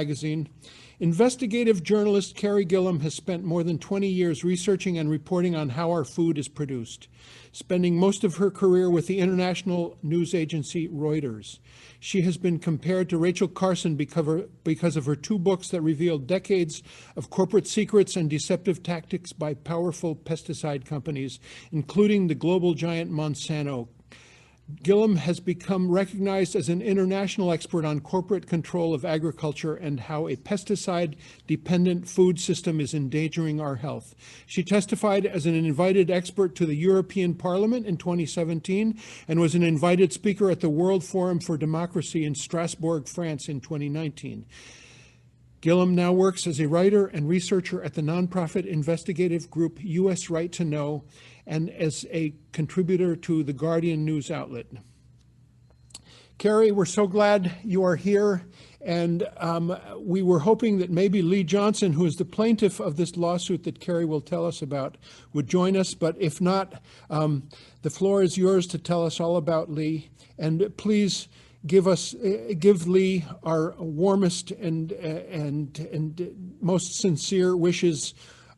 magazine. Investigative journalist Carey Gillam has spent more than 20 years researching and reporting on how our food is produced, spending most of her career with the international news agency Reuters. She has been compared to Rachel Carson because of her two books that reveal decades of corporate secrets and deceptive tactics by powerful pesticide companies, including the global giant Monsanto. Gillam has become recognized as an international expert on corporate control of agriculture and how a pesticide-dependent food system is endangering our health. She testified as an invited expert to the European Parliament in 2017 and was an invited speaker at the World Forum for Democracy in Strasbourg, France in 2019. Gillam now works as a writer and researcher at the nonprofit investigative group U.S. Right to Know and as a contributor to the Guardian news outlet. Carey, we're so glad you are here, and we were hoping that maybe Lee Johnson, who is the plaintiff of this lawsuit that Carey will tell us about, would join us, but if not, the floor is yours to tell us all about Lee, and please give Lee our warmest and most sincere wishes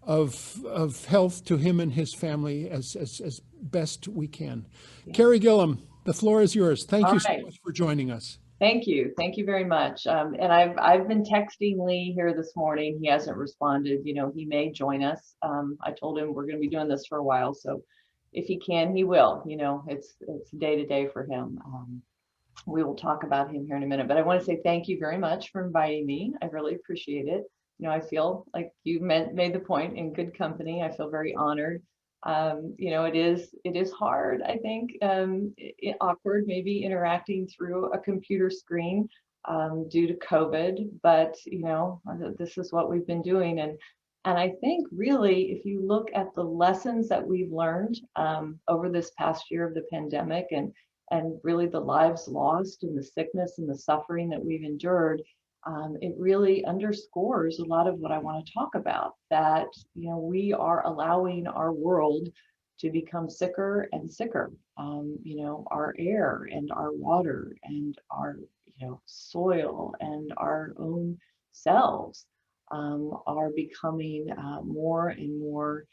of health to him and his family as best we can. Yeah. Carey Gillam, the floor is yours. Thank you so much for joining us. Thank you very much. And I've been texting Lee here this morning. He hasn't responded. You know, he may join us. I told him we're going to be doing this for a while, so if he can, he will. You know, it's day to day for him. We will talk about him here in a minute, but I want to say thank you very much for inviting me. I really appreciate it. You know, I feel like you made the point, in good company. I feel very honored. You know, it is hard, I think, awkward, maybe interacting through a computer screen due to COVID, but you know, this is what we've been doing. And I think really, if you look at the lessons that we've learned over this past year of the pandemic and really the lives lost and the sickness and the suffering that we've endured, it really underscores a lot of what I want to talk about, that, you know, we are allowing our world to become sicker and sicker. You know, our air and our water and our, you know, soil and our own cells are becoming more and more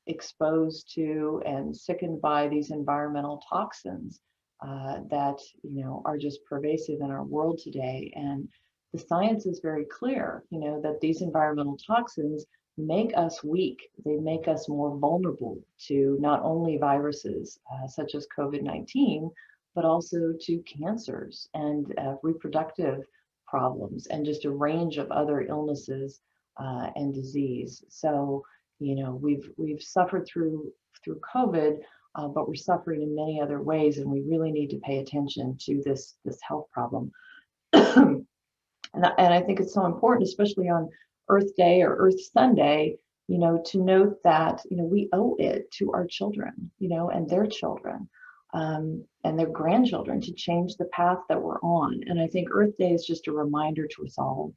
exposed to and sickened by these environmental toxins that, you know, are just pervasive in our world today. And the science is very clear, you know, that these environmental toxins make us weak. They make us more vulnerable to not only viruses such as COVID-19, but also to cancers and reproductive problems and just a range of other illnesses and disease. So, you know, we've suffered through COVID, but we're suffering in many other ways, and we really need to pay attention to this health problem. And I think it's so important, especially on Earth Day or Earth Sunday, you know, to note that, you know, we owe it to our children, you know, and their children and their grandchildren to change the path that we're on. And I think Earth Day is just a reminder to us all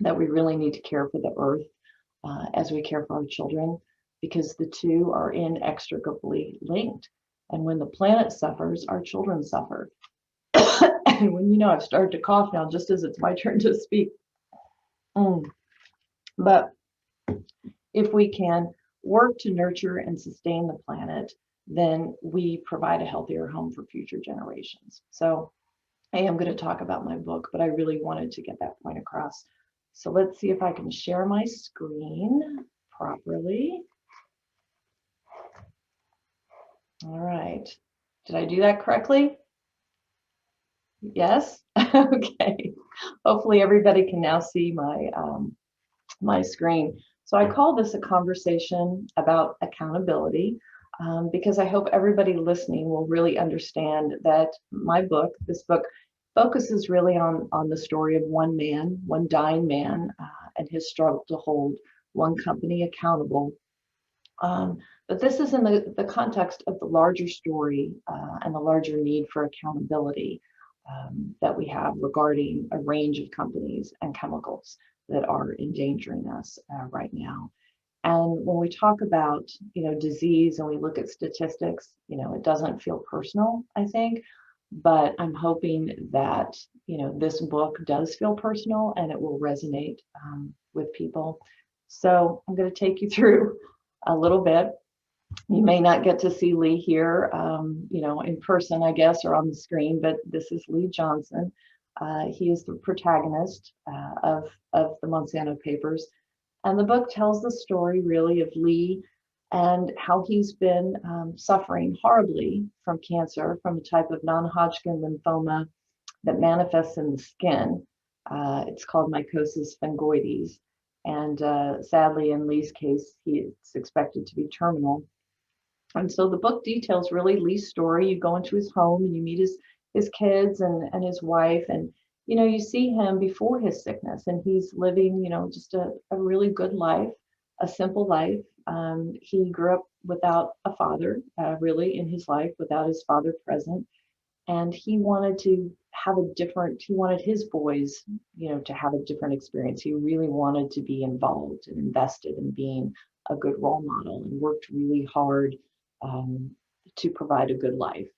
that we really need to care for the Earth as we care for our children, because the two are inextricably linked. And when the planet suffers, our children suffer. And when, you know, I've started to cough now, just as it's my turn to speak. But if we can work to nurture and sustain the planet, then we provide a healthier home for future generations. So I am going to talk about my book, but I really wanted to get that point across. So let's see if I can share my screen properly. All right. Did I do that correctly? Yes? Okay. Hopefully everybody can now see my my screen. So I call this a conversation about accountability because I hope everybody listening will really understand that this book focuses really on the story of one man, one dying man, and his struggle to hold one company accountable. But this is in the context of the larger story and the larger need for accountability that we have regarding a range of companies and chemicals that are endangering us right now. And when we talk about, you know, disease and we look at statistics, you know, it doesn't feel personal, I think, but I'm hoping that, this book does feel personal and it will resonate with people. So I'm going to take you through a little bit. You may not get to see Lee here, in person, I guess, or on the screen, but this is Lee Johnson. He is the protagonist of the Monsanto Papers. And the book tells the story really of Lee and how he's been suffering horribly from cancer, from a type of non-Hodgkin lymphoma that manifests in the skin. It's called mycosis fungoides. And sadly, in Lee's case, it's expected to be terminal. And so the book details really Lee's story. You go into his home and you meet his kids and his wife, and you see him before his sickness, and he's living just a really good life, a simple life. He grew up without a father, really, in his life, without his father present, and he wanted he wanted his boys to have a different experience. He really wanted to be involved and invested in being a good role model, and worked really hard um, to provide a good life.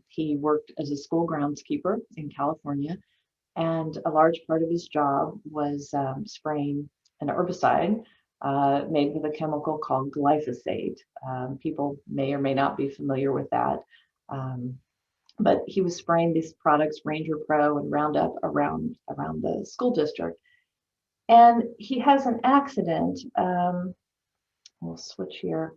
He worked as a school groundskeeper in California, and a large part of his job was spraying an herbicide made with a chemical called glyphosate. People may or may not be familiar with that. Um, but he was spraying these products, Ranger Pro and Roundup, around the school district. And he has an accident. We'll switch here.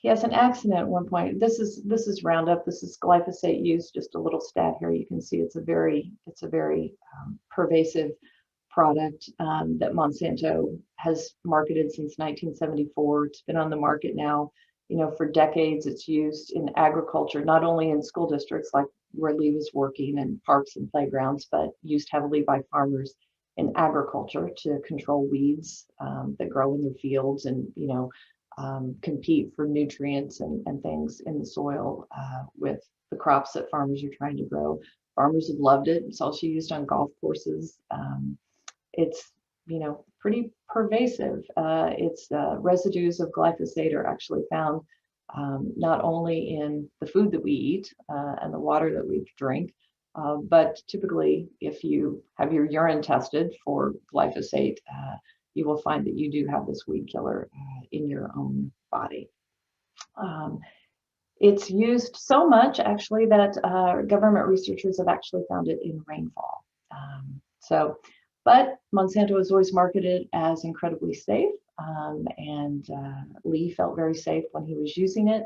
He has an accident at one point. This is Roundup. This is glyphosate use. Just a little stat here. You can see it's a very pervasive product that Monsanto has marketed since 1974. It's been on the market now, for decades. It's used in agriculture, not only in school districts like where Lee was working, and parks and playgrounds, but used heavily by farmers in agriculture to control weeds that grow in their fields, and compete for nutrients and things in the soil with the crops that farmers are trying to grow. Farmers have loved it. It's also used on golf courses. It's pretty pervasive. Its residues of glyphosate are actually found not only in the food that we eat and the water that we drink, but typically if you have your urine tested for glyphosate, you will find that you do have this weed killer in your own body. It's used so much actually that government researchers have actually found it in rainfall. But Monsanto was always marketed as incredibly safe, and Lee felt very safe when he was using it.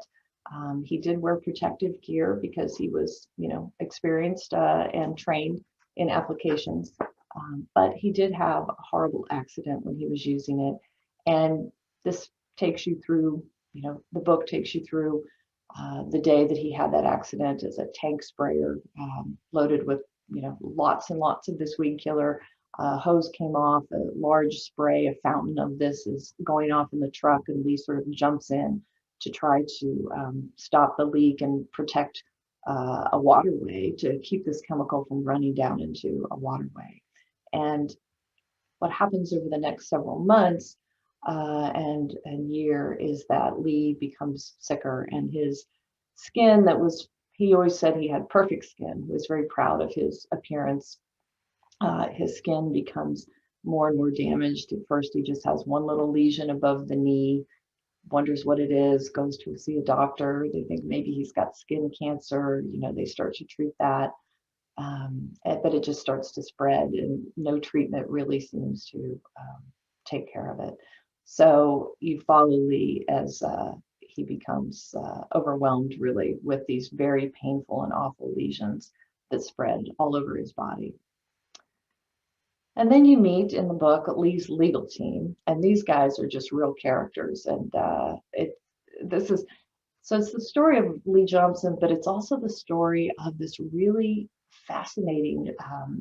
He did wear protective gear because he was, experienced and trained in applications. But he did have a horrible accident when he was using it. And this takes you through, the book takes you through the day that he had that accident as a tank sprayer loaded with, lots and lots of this weed killer. Hose came off, a large spray, a fountain of this is going off in the truck, and Lee sort of jumps in to try to stop the leak and protect a waterway, to keep this chemical from running down into a waterway. And what happens over the next several months and year is that Lee becomes sicker, and his skin he always said he had perfect skin. He was very proud of his appearance. His skin becomes more and more damaged. At first, he just has one little lesion above the knee, wonders what it is, goes to see a doctor. They think maybe he's got skin cancer. They start to treat that. But it just starts to spread, and no treatment really seems to take care of it. So you follow Lee as he becomes overwhelmed, really, with these very painful and awful lesions that spread all over his body. And then you meet in the book Lee's legal team, and these guys are just real characters. And it's the story of Lee Johnson, but it's also the story of this really fascinating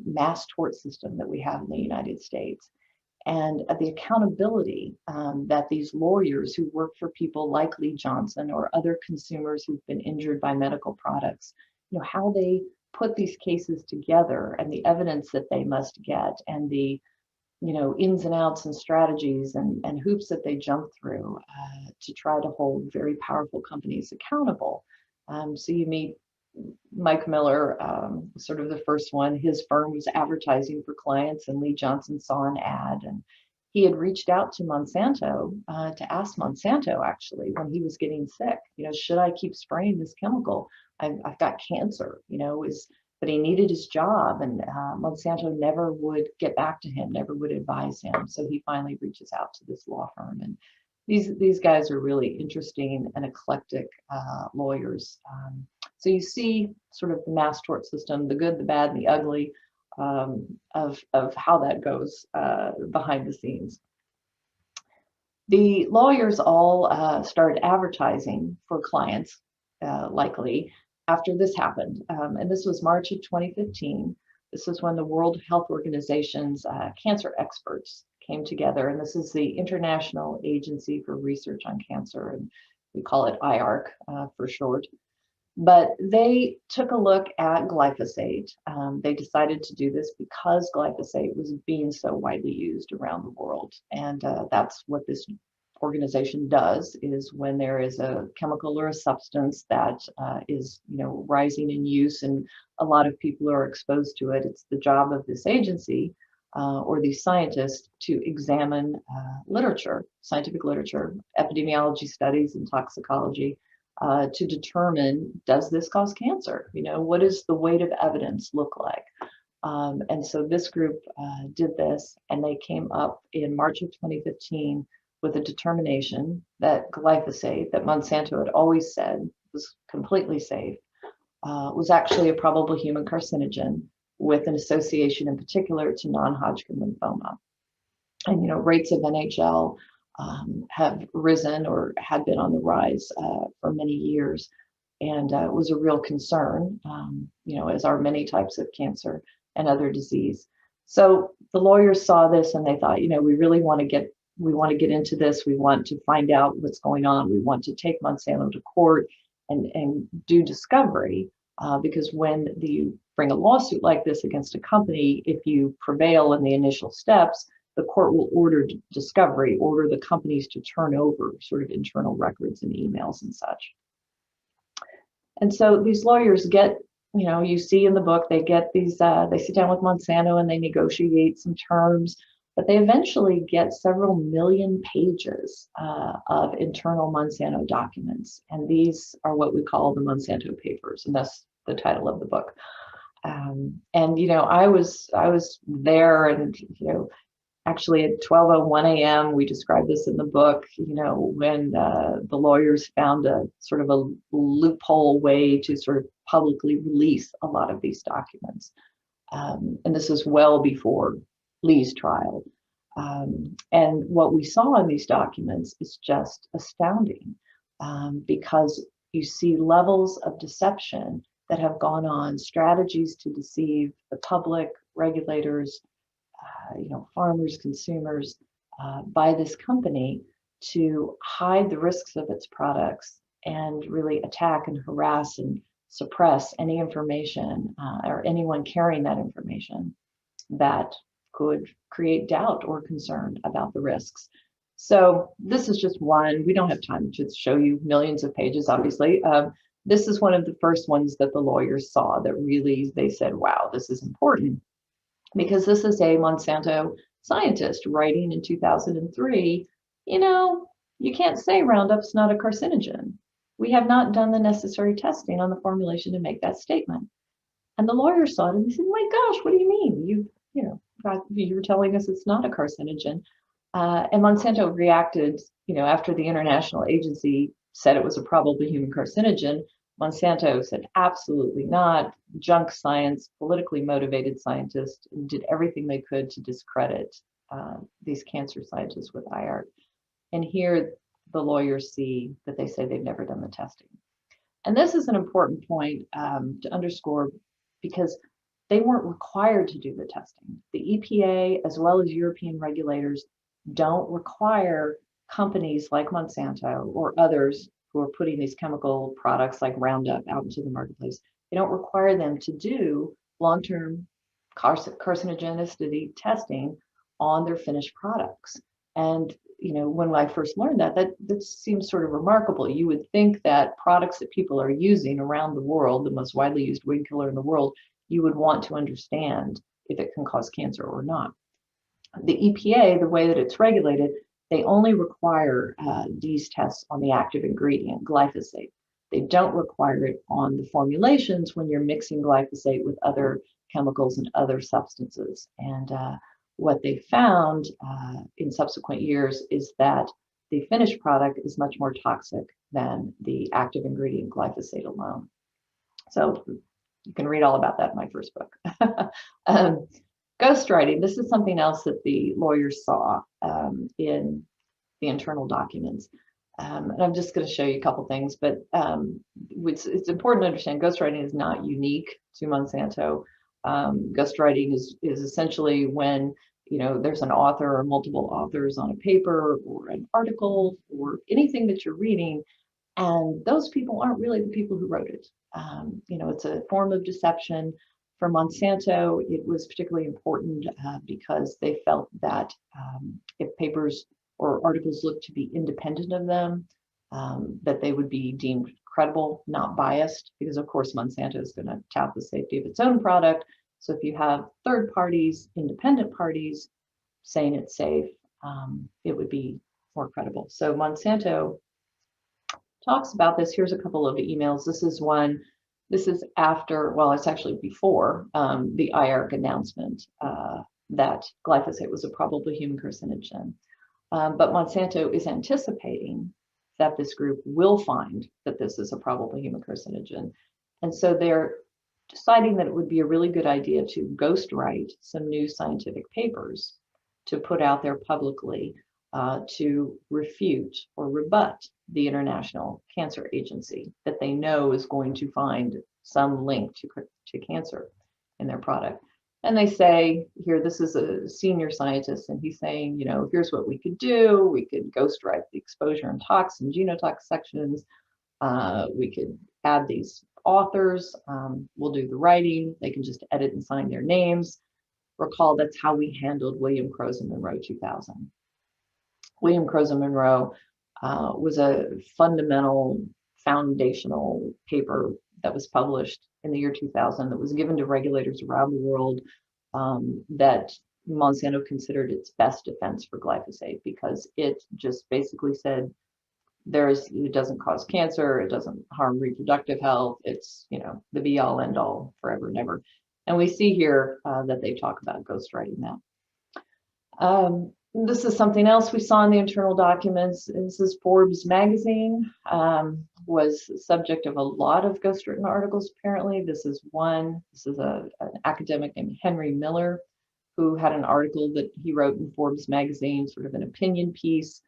mass tort system that we have in the United States, and the accountability that these lawyers who work for people like Lee Johnson or other consumers who've been injured by medical products, how they put these cases together, and the evidence that they must get, and the ins and outs and strategies and hoops that they jump through to try to hold very powerful companies accountable. So you meet Mike Miller, sort of the first one. His firm was advertising for clients, and Lee Johnson saw an ad, and he had reached out to Monsanto to ask Monsanto, actually, when he was getting sick, should I keep spraying this chemical? I've got cancer, but he needed his job, and Monsanto never would get back to him, never would advise him. So he finally reaches out to this law firm, and these guys are really interesting and eclectic lawyers. So you see sort of the mass tort system, the good, the bad, and the ugly of how that goes behind the scenes. The lawyers all started advertising for clients, likely, after this happened. And this was March of 2015. This is when the World Health Organization's cancer experts came together. And this is the International Agency for Research on Cancer, and we call it IARC for short. But they took a look at glyphosate. They decided to do this because glyphosate was being so widely used around the world. And that's what this organization does, is when there is a chemical or a substance that is rising in use and a lot of people are exposed to it, it's the job of this agency or these scientists to examine literature, scientific literature, epidemiology studies and toxicology, to determine, does this cause cancer? What does the weight of evidence look like? And so this group did this, and they came up in March of 2015 with a determination that glyphosate, that Monsanto had always said was completely safe, was actually a probable human carcinogen with an association in particular to non-Hodgkin lymphoma. And rates of NHL have risen or had been on the rise for many years, and it was a real concern, as are many types of cancer and other disease. So the lawyers saw this and they thought, we really want to get into this. We want to find out what's going on. We want to take Monsanto to court and do discovery, because when you bring a lawsuit like this against a company, if you prevail in the initial steps, the court will order discovery, order the companies to turn over sort of internal records and emails and such. And so these lawyers get, you see in the book, they get these, they sit down with Monsanto and they negotiate some terms, but they eventually get several million pages of internal Monsanto documents. And these are what we call the Monsanto Papers, and that's the title of the book. And, I was there, and, actually at 12:01 a.m., we describe this in the book, when the lawyers found a sort of a loophole way to sort of publicly release a lot of these documents. And this is well before Lee's trial. And what we saw in these documents is just astounding, because you see levels of deception that have gone on, strategies to deceive the public, regulators, farmers, consumers, by this company to hide the risks of its products and really attack and harass and suppress any information or anyone carrying that information that could create doubt or concern about the risks. So this is just one. We don't have time to show you millions of pages, obviously. This is one of the first ones that the lawyers saw that really they said, wow, this is important. Because this is a Monsanto scientist writing in 2003, you can't say Roundup's not a carcinogen. We have not done the necessary testing on the formulation to make that statement. And the lawyers saw it and they said, my gosh, what do you mean? You were telling us it's not a carcinogen. And Monsanto reacted, after the international agency said it was a probably human carcinogen. Monsanto said, absolutely not. Junk science, politically motivated scientists did everything they could to discredit these cancer scientists with IARC. And here the lawyers see that they say they've never done the testing. And this is an important point to underscore, because they weren't required to do the testing. The EPA, as well as European regulators, don't require companies like Monsanto or others who are putting these chemical products like Roundup out into the marketplace. They don't require them to do long-term carcinogenicity testing on their finished products. And when I first learned that seems sort of remarkable. You would think that products that people are using around the world, the most widely used weed killer in the world, you would want to understand if it can cause cancer or not. The EPA, the way that it's regulated, they only require these tests on the active ingredient, glyphosate. They don't require it on the formulations when you're mixing glyphosate with other chemicals and other substances. And what they found in subsequent years is that the finished product is much more toxic than the active ingredient glyphosate alone. So you can read all about that in my first book. Ghostwriting, this is something else that the lawyers saw in the internal documents. And I'm just going to show you a couple things, but it's important to understand ghostwriting is not unique to Monsanto. Ghostwriting is essentially when there's an author or multiple authors on a paper or an article or anything that you're reading, and those people aren't really the people who wrote it. It's a form of deception. For Monsanto, it was particularly important because they felt that if papers or articles looked to be independent of them, that they would be deemed credible, not biased, because of course Monsanto is going to tout the safety of its own product. So if you have third parties, independent parties saying it's safe, it would be more credible. So Monsanto talks about this. Here's a couple of emails. This is one. This is after, well, it's actually before the IARC announcement that glyphosate was a probable human carcinogen. But Monsanto is anticipating that this group will find that this is a probable human carcinogen. And so they're deciding that it would be a really good idea to ghostwrite some new scientific papers to put out there publicly to refute or rebut the International Cancer Agency that they know is going to find some link to cancer in their product. And they say here, this is a senior scientist, and he's saying, here's what we could do. We could ghostwrite the exposure and tox and genotox sections. We could add these authors. We'll do the writing. They can just edit and sign their names. Recall that's how we handled William Crowes and Monroe 2000. William Crowes and Monroe was a fundamental, foundational paper that was published in the year 2000 that was given to regulators around the world that Monsanto considered its best defense for glyphosate, because it just basically said it doesn't cause cancer, it doesn't harm reproductive health, it's the be all end all forever and ever. And we see here that they talk about ghostwriting that. This is something else we saw in the internal documents. This is Forbes magazine, was the subject of a lot of ghostwritten articles, apparently. This is one. This is an academic named Henry Miller, who had an article that he wrote in Forbes magazine, sort of an opinion piece,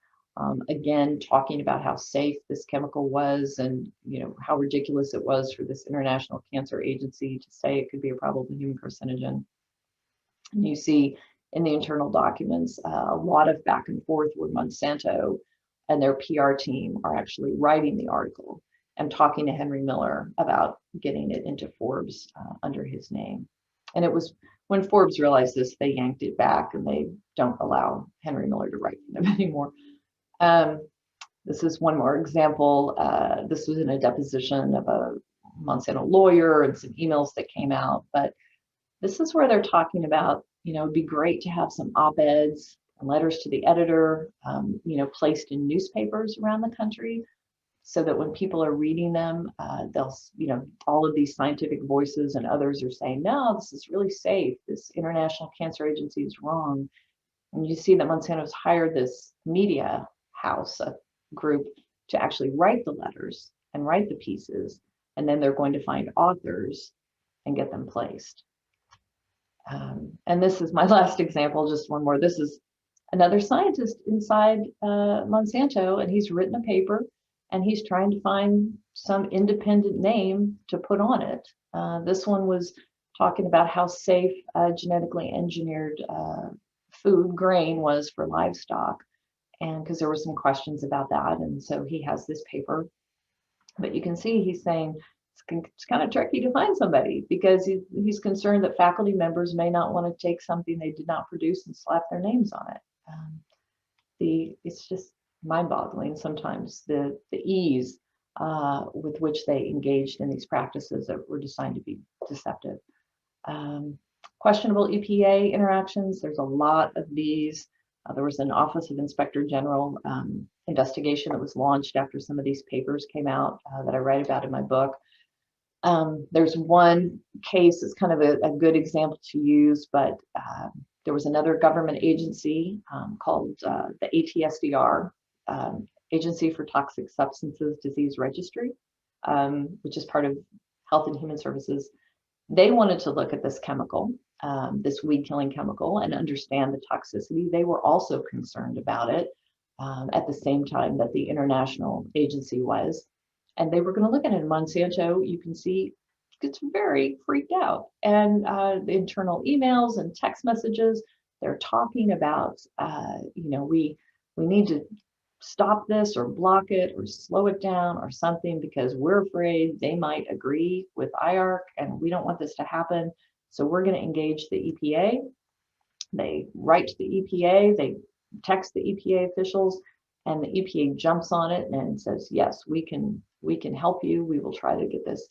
again, talking about how safe this chemical was and how ridiculous it was for this International Cancer Agency to say it could be a probable human carcinogen. And you see in the internal documents, a lot of back and forth where Monsanto and their PR team are actually writing the article and talking to Henry Miller about getting it into Forbes under his name. And it was when Forbes realized this, they yanked it back and they don't allow Henry Miller to write for them anymore. This is one more example. This was in a deposition of a Monsanto lawyer and some emails that came out, but this is where they're talking about, it'd be great to have some op-eds and letters to the editor, placed in newspapers around the country so that when people are reading them, they'll, all of these scientific voices and others are saying, no, this is really safe. This International Cancer Agency is wrong. And you see that Monsanto's hired this media house, a group, to actually write the letters and write the pieces. And then they're going to find authors and get them placed. And this is my last example, just one more. This is another scientist inside Monsanto, and he's written a paper and he's trying to find some independent name to put on it. This one was talking about how safe genetically engineered food grain was for livestock, and because there were some questions about that. And so he has this paper, but you can see he's saying, it's kind of tricky to find somebody because he's concerned that faculty members may not want to take something they did not produce and slap their names on it. it's just mind-boggling sometimes the ease with which they engaged in these practices that were designed to be deceptive. Questionable EPA interactions, there's a lot of these. There was an Office of Inspector General investigation that was launched after some of these papers came out that I write about in my book. There's one case that's kind of a good example to use, but there was another government agency called the ATSDR, Agency for Toxic Substances Disease Registry, which is part of Health and Human Services. They wanted to look at this chemical, this weed-killing chemical, and understand the toxicity. They were also concerned about it at the same time that the international agency was. And they were going to look at it. And Monsanto, you can see, gets very freaked out. And the internal emails and text messages, they're talking about, we need to stop this or block it or slow it down or something because we're afraid they might agree with IARC and we don't want this to happen. So we're going to engage the EPA. They write to the EPA, they text the EPA officials, and the EPA jumps on it and says, yes, we can help you. We will try to get this.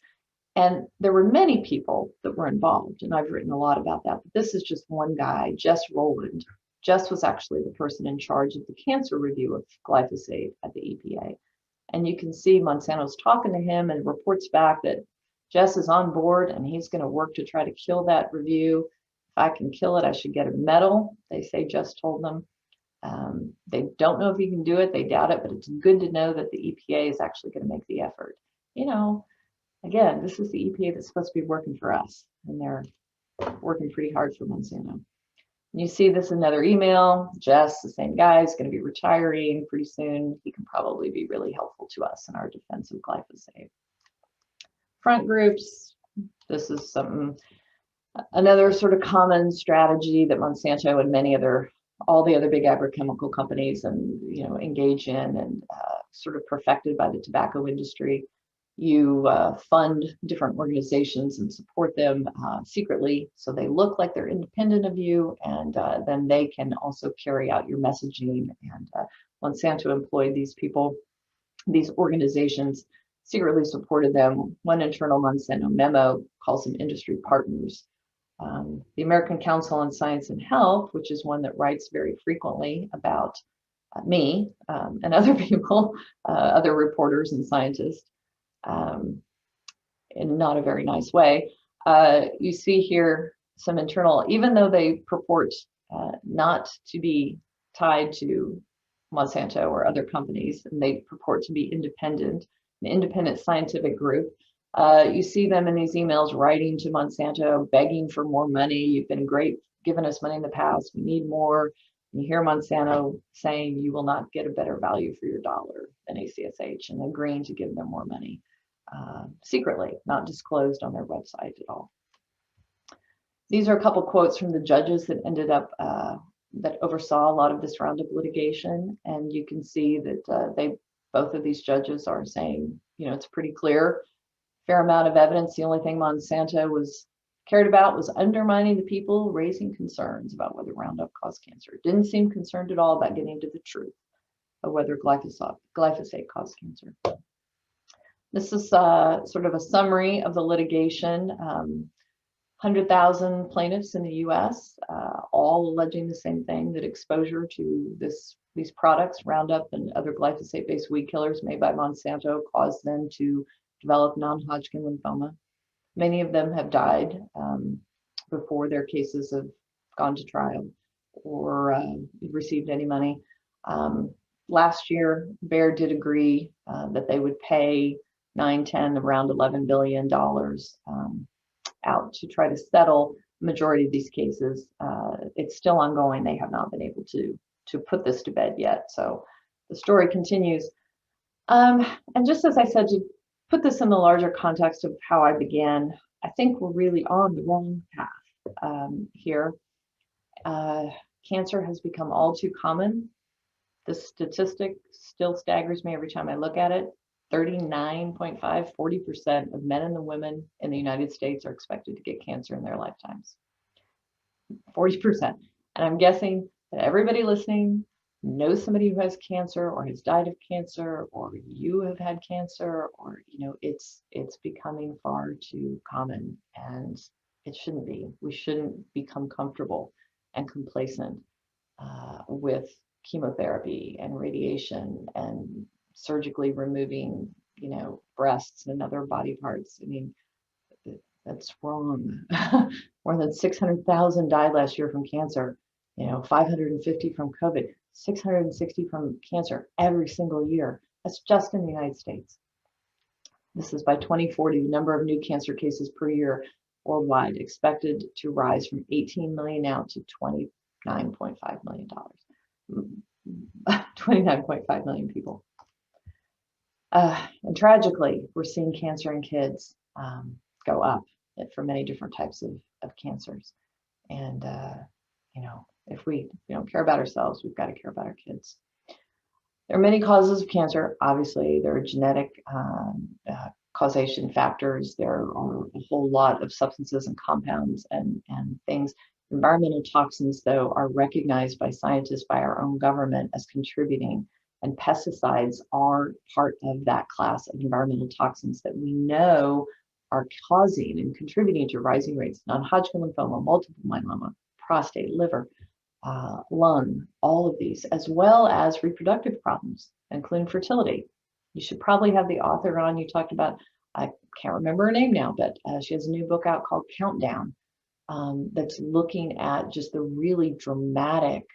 And there were many people that were involved, and I've written a lot about that. But this is just one guy, Jess Rowland. Jess was actually the person in charge of the cancer review of glyphosate at the EPA. And you can see Monsanto's talking to him and reports back that Jess is on board and he's going to work to try to kill that review. If I can kill it, I should get a medal, they say Jess told them. They don't know if he can do it. They doubt it, but it's good to know that the EPA is actually going to make the effort. Again, this is the EPA that's supposed to be working for us, and they're working pretty hard for Monsanto. And you see this another email. Jess, the same guy, is going to be retiring pretty soon. He can probably be really helpful to us in our defense of glyphosate. Front groups. This is another sort of common strategy that Monsanto and all the other big agrochemical companies engage in and sort of perfected by the tobacco industry. You fund different organizations and support them secretly so they look like they're independent of you, and then they can also carry out your messaging. And Monsanto employed these people, these organizations, secretly supported them. One internal Monsanto memo calls them industry partners. The American Council on Science and Health, which is one that writes very frequently about me and other people, other reporters and scientists, in not a very nice way. You see here some internal, even though they purport not to be tied to Monsanto or other companies, and they purport to be independent, an independent scientific group. You see them in these emails writing to Monsanto, begging for more money. You've been great, giving us money in the past. We need more. And you hear Monsanto saying you will not get a better value for your dollar than ACSH, and agreeing to give them more money secretly, not disclosed on their website at all. These are a couple quotes from the judges that ended up that oversaw a lot of this Roundup litigation, and you can see that both of these judges are saying, it's pretty clear, fair amount of evidence. The only thing Monsanto cared about was undermining the people raising concerns about whether Roundup caused cancer. Didn't seem concerned at all about getting to the truth of whether glyphosate caused cancer. This is sort of a summary of the litigation. 100,000 plaintiffs in the US, all alleging the same thing, that exposure to these products, Roundup and other glyphosate-based weed killers made by Monsanto, caused them to develop non-Hodgkin lymphoma. Many of them have died before their cases have gone to trial or received any money. Last year, Bayer did agree that they would pay 9, 10, around $11 billion out to try to settle the majority of these cases. It's still ongoing. They have not been able to put this to bed yet. So the story continues. And just as I said, to put this in the larger context of how I began, I think we're really on the wrong path here. Cancer has become all too common. The statistic still staggers me every time I look at it. 39.5, 40% of men and women in the United States are expected to get cancer in their lifetimes. 40%. And I'm guessing that everybody listening know somebody who has cancer or has died of cancer, or you have had cancer, or it's becoming far too common, and it shouldn't be. We shouldn't become comfortable and complacent with chemotherapy and radiation and surgically removing breasts and other body parts. I mean, that's wrong. More than 600,000 died last year from cancer, 550 from COVID, 660 from cancer every single year. That's just in the United States. This is by 2040, the number of new cancer cases per year worldwide expected to rise from 18 million now to $29.5 million. 29.5 million people. And tragically, we're seeing cancer in kids go up for many different types of cancers. And, if we don't care about ourselves, we've got to care about our kids. There are many causes of cancer. Obviously, there are genetic causation factors. There are a whole lot of substances and compounds and things. Environmental toxins, though, are recognized by scientists, by our own government, as contributing. And pesticides are part of that class of environmental toxins that we know are causing and contributing to rising rates of non-Hodgkin lymphoma, multiple myeloma, prostate, liver, lung, all of these, as well as reproductive problems, including fertility. You should probably have the author on. You talked about, I can't remember her name now, but she has a new book out called Countdown, that's looking at just the really dramatic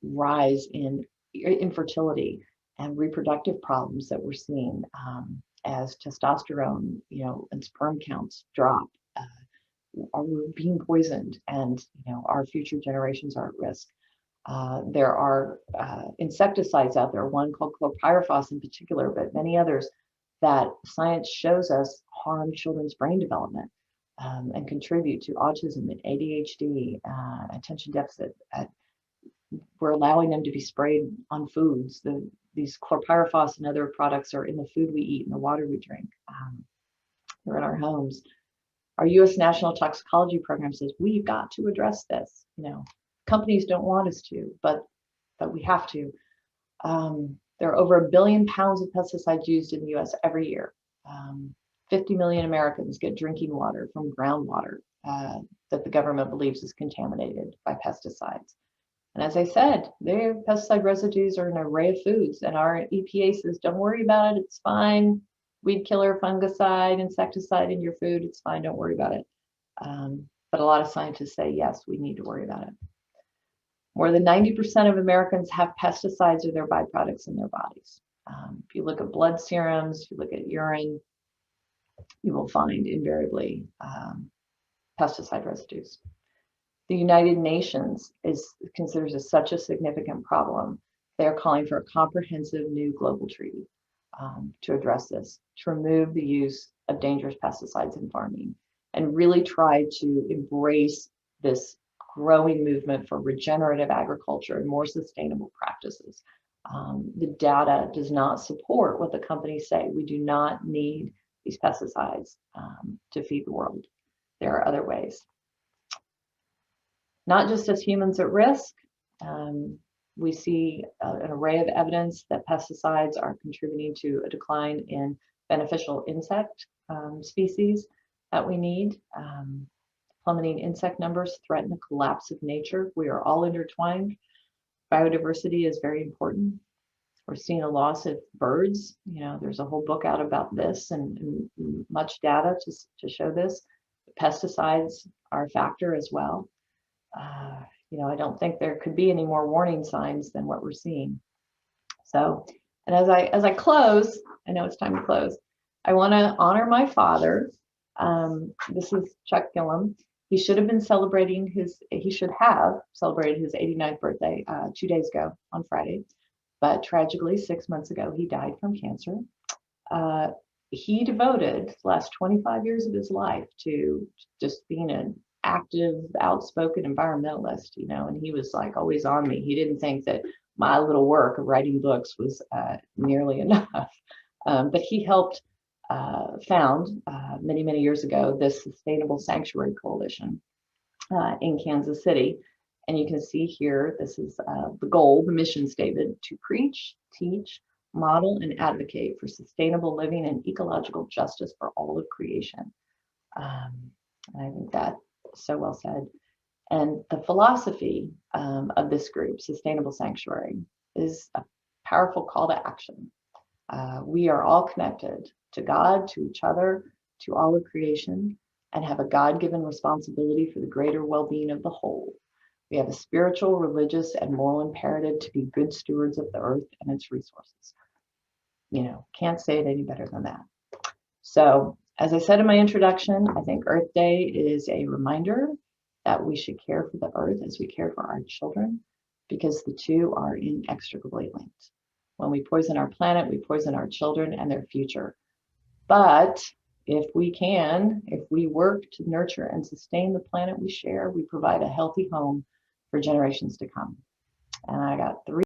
rise in infertility and reproductive problems that we're seeing as testosterone, and sperm counts drop. Are we being poisoned, and our future generations are at risk. There are insecticides out there, one called chlorpyrifos in particular, but many others that science shows us harm children's brain development and contribute to autism and ADHD, attention deficit. We're allowing them to be sprayed on foods. These chlorpyrifos and other products are in the food we eat and the water we drink. They're in our homes. Our U.S. National Toxicology Program says we've got to address this. Companies don't want us to, but we have to. There are over 1 billion pounds of pesticides used in the U.S. every year. 50 million Americans get drinking water from groundwater that the government believes is contaminated by pesticides. And as I said, their pesticide residues are in an array of foods, and our EPA says, don't worry about it, it's fine. Weed killer, fungicide, insecticide in your food, it's fine, don't worry about it. But a lot of scientists say, yes, we need to worry about it. More than 90% of Americans have pesticides or their byproducts in their bodies. If you look at blood serums, if you look at urine, you will find invariably pesticide residues. The United Nations considers this such a significant problem. They're calling for a comprehensive new global treaty to address this, to remove the use of dangerous pesticides in farming, and really try to embrace this growing movement for regenerative agriculture and more sustainable practices. The data does not support what the companies say. We do not need these pesticides to feed the world. There are other ways. Not just as humans at risk, we see an array of evidence that pesticides are contributing to a decline in beneficial insect species that we need. Plummeting insect numbers threaten the collapse of nature. We are all intertwined. Biodiversity is very important. We're seeing a loss of birds. There's a whole book out about this and much data to show this. Pesticides are a factor as well. I don't think there could be any more warning signs than what we're seeing. So, and as I close, I know it's time to close. I want to honor my father. This is Chuck Gillam. He should have celebrated his 89th birthday 2 days ago on Friday, but tragically 6 months ago he died from cancer. He devoted the last 25 years of his life to just being an active, outspoken environmentalist, and he was like always on me. He didn't think that my little work of writing books was nearly enough, but he helped found many, many years ago this Sustainable Sanctuary Coalition in Kansas City. And you can see here, this is the goal, the mission statement: to preach, teach, model, and advocate for sustainable living and ecological justice for all of creation. And I think that's so well said. And the philosophy of this group, Sustainable Sanctuary, is a powerful call to action. We are all connected to God, to each other, to all of creation, and have a God-given responsibility for the greater well-being of the whole. We have a spiritual, religious, and moral imperative to be good stewards of the earth and its resources. Can't say it any better than that. So, as I said in my introduction, I think Earth Day is a reminder that we should care for the earth as we care for our children, because the two are inextricably linked. When we poison our planet, we poison our children and their future. But if we work to nurture and sustain the planet we share, we provide a healthy home for generations to come. And I got 3